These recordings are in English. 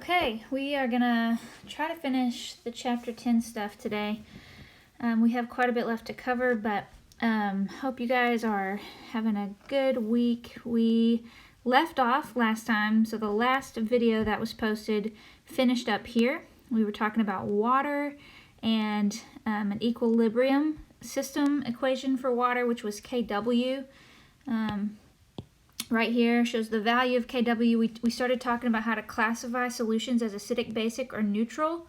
Okay, we are gonna try to finish the chapter 10 stuff today. We have quite a bit left to cover, but hope you guys are having a good week. We left off last time, so the last video that was posted finished up here. We were talking about water and an equilibrium system equation for water, which was Kw. Right here shows the value of Kw. We started talking about how to classify solutions as acidic, basic, or neutral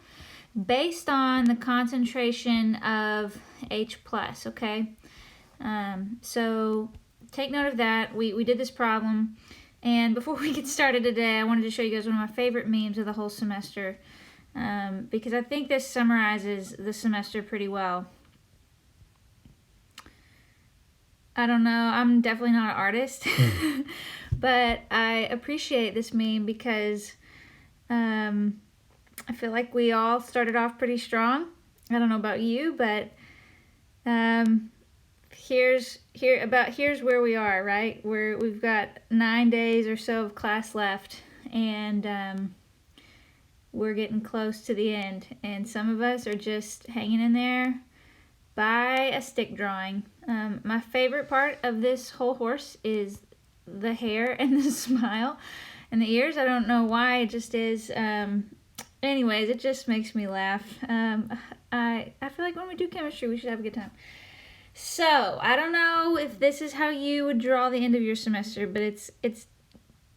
based on the concentration of H+, okay? So take note of that. We did this problem. And before we get started today, I wanted to show you guys one of my favorite memes of the whole semester, because I think this summarizes the semester pretty well. I don't know, I'm definitely not an artist, but I appreciate this meme because I feel like we all started off pretty strong. I don't know about you, but here's where we are, right? We've got 9 days or so of class left, and we're getting close to the end, and some of us are just hanging in there by a stick drawing. My favorite part of this whole horse is the hair and the smile and the ears. I don't know why, it just is. Anyways, it just makes me laugh. I feel like when we do chemistry, we should have a good time. So, I don't know if this is how you would draw the end of your semester, but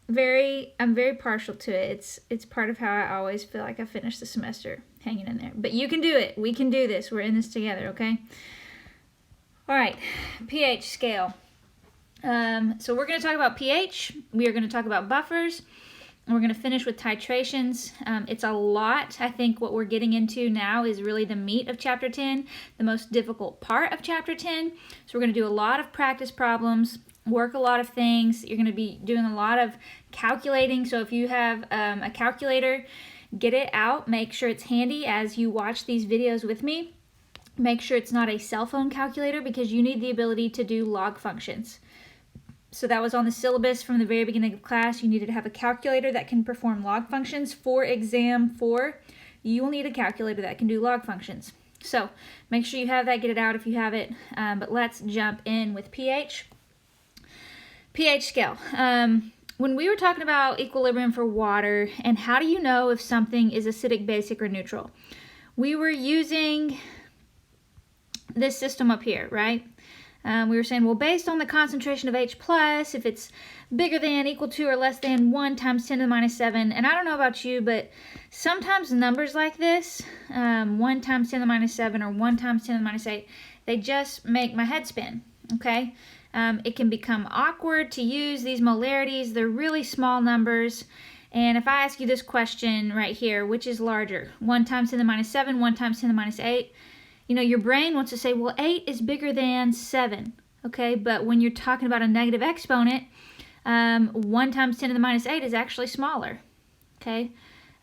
I'm very partial to it. It's part of how I always feel like I finish the semester, hanging in there. But you can do it. We can do this. We're in this together, okay? All right, pH scale. So we're going to talk about pH. We are going to talk about buffers. And we're going to finish with titrations. It's a lot. I think what we're getting into now is really the meat of Chapter 10, the most difficult part of Chapter 10. So we're going to do a lot of practice problems, work a lot of things. You're going to be doing a lot of calculating. So if you have a calculator, get it out. Make sure it's handy as you watch these videos with me. Make sure it's not a cell phone calculator because you need the ability to do log functions. So that was on the syllabus from the very beginning of class. You needed to have a calculator that can perform log functions. For exam 4, you will need a calculator that can do log functions. So make sure you have that, get it out if you have it. But let's jump in with pH. pH scale. When we were talking about equilibrium for water and how do you know if something is acidic, basic, or neutral, we were using this system up here, right? We were saying, well, based on the concentration of H+, if it's bigger than, equal to, or less than 1 times 10 to the minus 7, and I don't know about you, but sometimes numbers like this, 1 times 10 to the minus 7 or 1 times 10 to the minus 8, they just make my head spin, okay? It can become awkward to use these molarities. They're really small numbers. And if I ask you this question right here, which is larger, 1 times 10 to the minus 7, 1 times 10 to the minus 8, you know, your brain wants to say, well, 8 is bigger than 7, okay? But when you're talking about a negative exponent, 1 times 10 to the minus 8 is actually smaller, okay?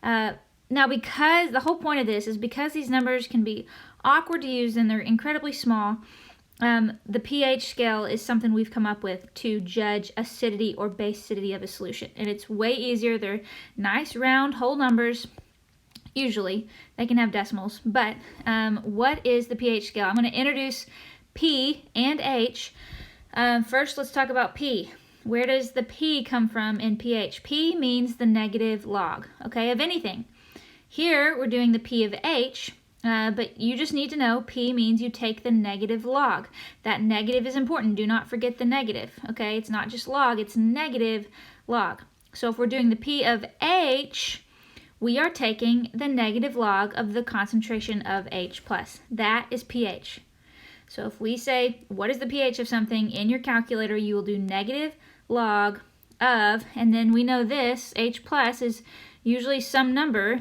Now, because the whole point of this is because these numbers can be awkward to use and they're incredibly small, the pH scale is something we've come up with to judge acidity or basicity of a solution. And it's way easier. They're nice, round, whole numbers. Usually, they can have decimals. But what is the pH scale? I'm going to introduce P and H. First, let's talk about P. Where does the P come from in pH? P means the negative log, okay, of anything. Here, we're doing the P of H. But you just need to know P means you take the negative log. That negative is important. Do not forget the negative, okay? It's not just log, it's negative log. So if we're doing the P of H, we are taking the negative log of the concentration of H+. That is pH. So if we say, what is the pH of something in your calculator, you will do negative log of, and then we know this, H+ is usually some number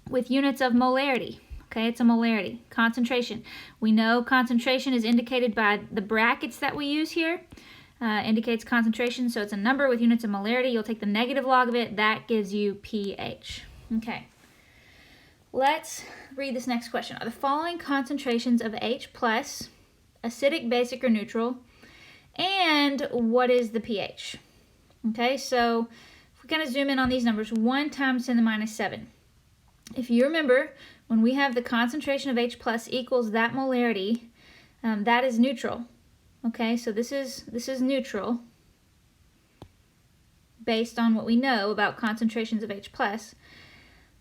with units of molarity. Okay, it's a molarity, concentration. We know concentration is indicated by the brackets that we use here. Indicates concentration, so it's a number with units of molarity. You'll take the negative log of it. That gives you pH. Okay, let's read this next question. Are the following concentrations of H+, acidic, basic, or neutral? And what is the pH? Okay, so we kind of zoom in on these numbers, 1 times 10 to the minus 7. If you remember, when we have the concentration of H plus equals that molarity, that is neutral. Okay, so this is neutral based on what we know about concentrations of H plus.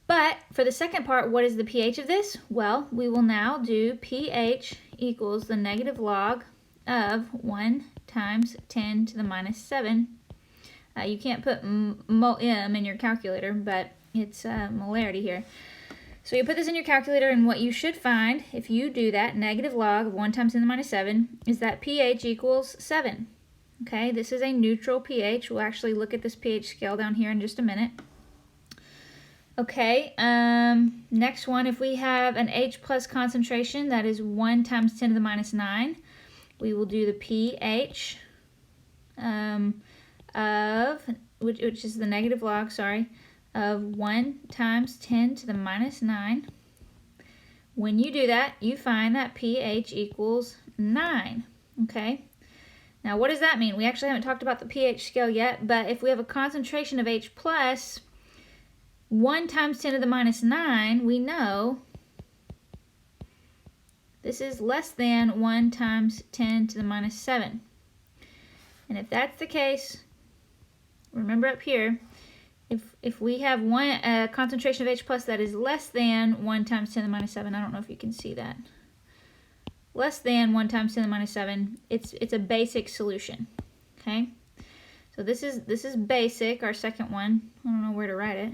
But for the second part, what is the pH of this? Well, we will now do pH equals the negative log of 1 times 10 to the minus 7. You can't put mol in your calculator, but it's molarity here. So you put this in your calculator, and what you should find, if you do that, negative log of 1 times 10 to the minus 7, is that pH equals 7. Okay, this is a neutral pH. We'll actually look at this pH scale down here in just a minute. Okay, next one, if we have an H plus concentration, that is 1 times 10 to the minus 9, we will do the pH of, which is the negative log, sorry, of 1 times 10 to the minus 9. When you do that, you find that pH equals 9, okay? Now, what does that mean? We actually haven't talked about the pH scale yet, but if we have a concentration of H plus, 1 times 10 to the minus 9, we know this is less than 1 times 10 to the minus 7. And if that's the case, remember up here, if we have a concentration of H plus that is less than 1 times 10 to the minus 7, I don't know if you can see that, less than 1 times 10 to the minus 7, it's a basic solution, okay? So this is basic, our second one. I don't know where to write it.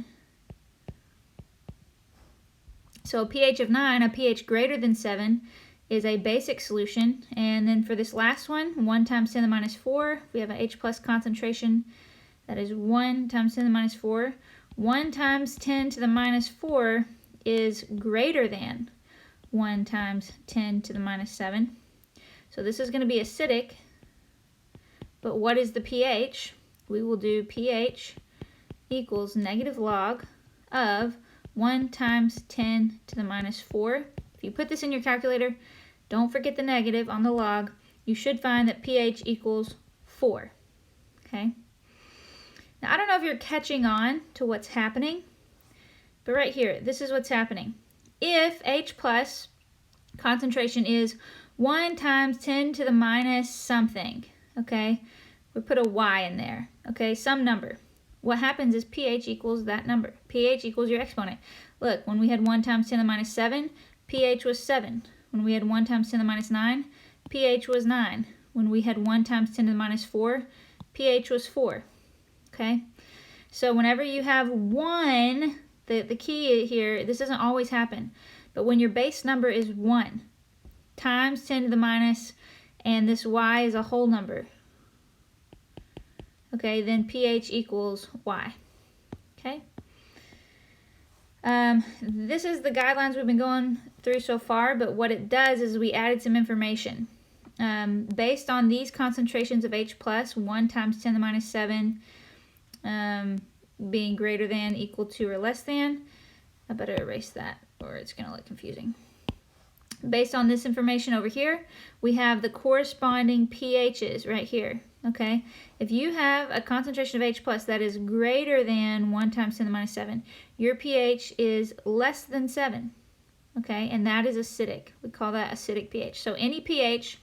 So a pH of 9, a pH greater than 7, is a basic solution. And then for this last one, 1 times 10 to the minus 4, we have an H plus concentration. That is 1 times 10 to the minus 4. 1 times 10 to the minus 4 is greater than 1 times 10 to the minus 7. So this is going to be acidic. But what is the pH? We will do pH equals negative log of 1 times 10 to the minus 4. If you put this in your calculator, don't forget the negative on the log. You should find that pH equals 4. Okay? Now, I don't know if you're catching on to what's happening, but right here, this is what's happening. If H plus concentration is 1 times 10 to the minus something, okay? We put a y in there, okay? Some number. What happens is pH equals that number. pH equals your exponent. Look, when we had 1 times 10 to the minus 7, pH was 7. When we had 1 times 10 to the minus 9, pH was 9. When we had 1 times 10 to the minus 4, pH was 4. Okay? So whenever you have 1, the key here, this doesn't always happen, but when your base number is 1 times 10 to the minus, and this y is a whole number, okay, then pH equals y. Okay? This is the guidelines we've been going through so far, but what it does is we added some information. Based on these concentrations of H plus, 1 times 10 to the minus 7 being greater than, equal to, or less than, I better erase that or it's going to look confusing. Based on this information over here, we have the corresponding pHs right here. Okay, if you have a concentration of H plus that is greater than 1 times 10 to the minus 7, your pH is less than 7. Okay, and that is acidic. We call that acidic pH. So any pH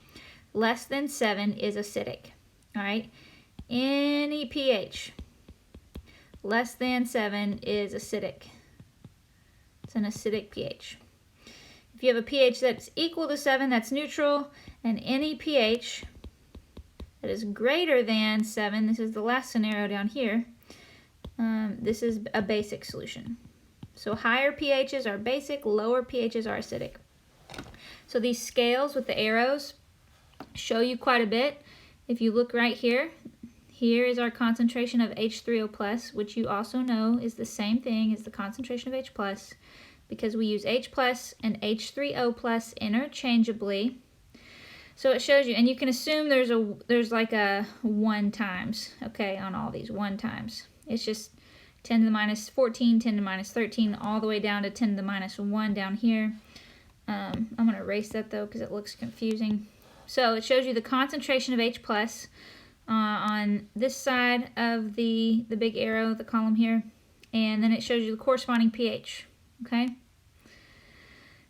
less than 7 is acidic. All right, any pH less than 7 is acidic. It's an acidic pH. If you have a pH that's equal to 7, that's neutral, and any pH that is greater than 7, this is the last scenario down here, this is a basic solution. So higher pHs are basic, lower pHs are acidic. So these scales with the arrows show you quite a bit. If you look right here, here is our concentration of H3O+, which you also know is the same thing as the concentration of H+, because we use H+ and H3O+ interchangeably. So it shows you, and you can assume there's like a 1 times, okay, on all these, 1 times. It's just 10 to the minus 14, 10 to the minus 13, all the way down to 10 to the minus 1 down here. I'm going to erase that though because it looks confusing. So it shows you the concentration of H+, on this side of the big arrow, the column here, and then it shows you the corresponding pH, okay?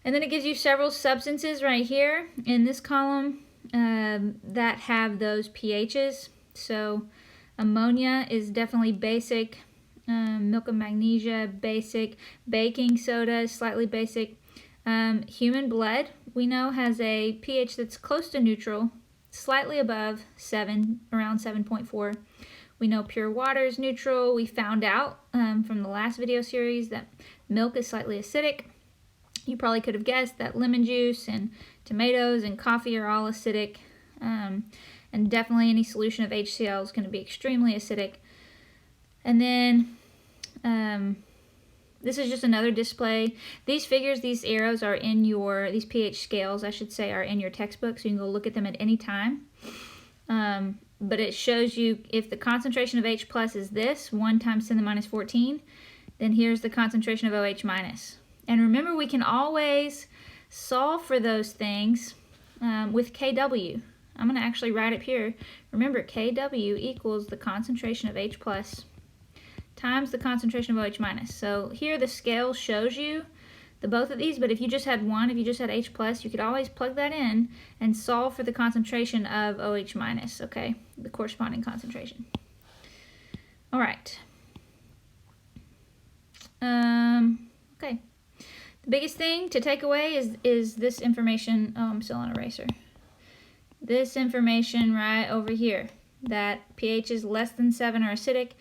And then it gives you several substances right here in this column that have those pHs. So ammonia is definitely basic, milk of magnesia, basic, baking soda is slightly basic. Human blood, we know, has a pH that's close to neutral, slightly above 7, around 7.4. We know pure water is neutral. We found out from the last video series that milk is slightly acidic. You probably could have guessed that lemon juice and tomatoes and coffee are all acidic. And definitely any solution of HCl is going to be extremely acidic. And then this is just another display. These figures, these arrows are in your, these pH scales, I should say, are in your textbook, so you can go look at them at any time. But it shows you if the concentration of H plus is this, 1 times 10 to the minus 14, then here's the concentration of OH minus. And remember, we can always solve for those things with Kw. I'm going to actually write it here. Remember, Kw equals the concentration of H plus times the concentration of OH minus. So here the scale shows you the both of these, but if you just had one, if you just had H plus, you could always plug that in and solve for the concentration of OH minus, okay? The corresponding concentration. All right. Okay. The biggest thing to take away is this information. Oh, I'm still on eraser. This information right over here, that pH is less than 7 are acidic,